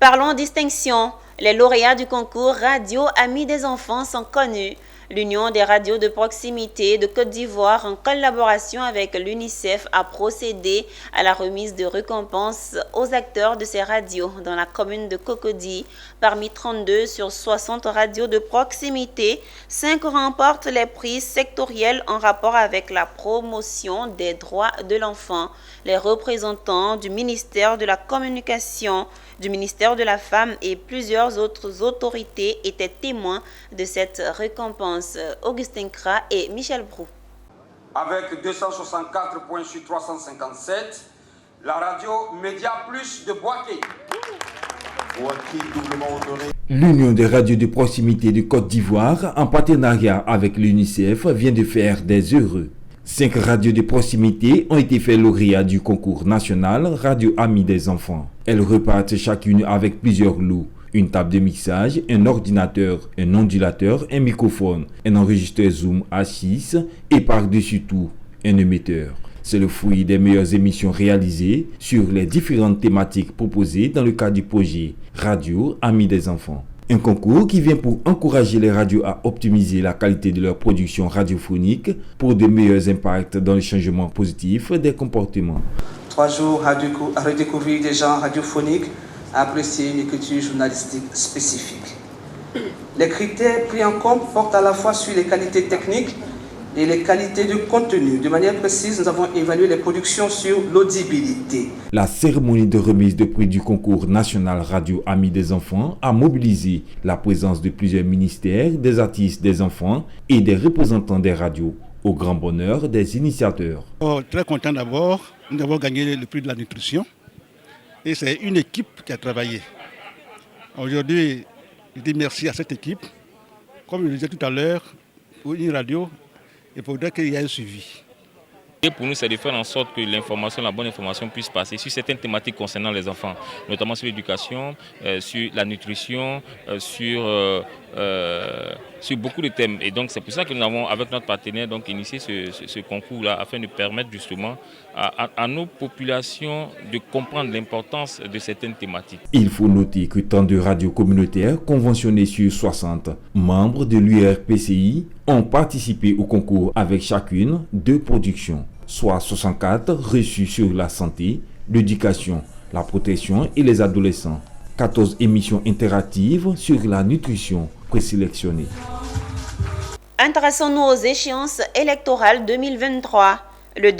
Parlons distinction. Les lauréats du concours Radio Amis des enfants sont connus. L'Union des radios de proximité de Côte d'Ivoire, en collaboration avec l'UNICEF, a procédé à la remise de récompenses aux acteurs de ces radios dans la commune de Cocody. Parmi 32 sur 60 radios de proximité, 5 remportent les prix sectoriels en rapport avec la promotion des droits de l'enfant. Les représentants du ministère de la Communication, du ministère de la Femme et plusieurs autres autorités étaient témoins de cette récompense. Augustin Kra et Michel Brou. Avec 264 points sur 357, la radio Média Plus de Boaké. L'Union des radios de proximité de Côte d'Ivoire, en partenariat avec l'UNICEF, vient de faire des heureux. 5 radios de proximité ont été fait lauréats du concours national Radio Amis des enfants. Elles repartent chacune avec plusieurs lots. Une table de mixage, un ordinateur, un ondulateur, un microphone, un enregistreur Zoom A6 et par-dessus tout, un émetteur. C'est le fruit des meilleures émissions réalisées sur les différentes thématiques proposées dans le cadre du projet Radio Amis des enfants. Un concours qui vient pour encourager les radios à optimiser la qualité de leur production radiophonique pour de meilleurs impacts dans le changement positif des comportements. 3 jours à redécouvrir des genres radiophoniques, à apprécier une écriture journalistique spécifique. Les critères pris en compte portent à la fois sur les qualités techniques et les qualités de contenu. De manière précise, nous avons évalué les productions sur l'audibilité. La cérémonie de remise de prix du concours national Radio Amis des enfants a mobilisé la présence de plusieurs ministères, des artistes des enfants et des représentants des radios, au grand bonheur des initiateurs. Très content d'abord, nous avons gagné le prix de la nutrition. Et c'est une équipe qui a travaillé. Aujourd'hui, je dis merci à cette équipe. Comme je le disais tout à l'heure, pour une radio, il faudrait qu'il y ait un suivi. Et pour nous, c'est de faire en sorte que l'information, la bonne information puisse passer sur certaines thématiques concernant les enfants, notamment sur l'éducation, sur la nutrition, sur beaucoup de thèmes. Et donc c'est pour ça que nous avons, avec notre partenaire, donc, initié ce concours-là, afin de permettre justement à nos populations de comprendre l'importance de certaines thématiques. Il faut noter que 32 radios communautaires conventionnées sur 60 membres de l'URPCI ont participé au concours avec chacune 2 productions, soit 64 reçues sur la santé, l'éducation, la protection et les adolescents, 14 émissions interactives sur la nutrition présélectionnées. Intéressons-nous aux échéances électorales 2023. Le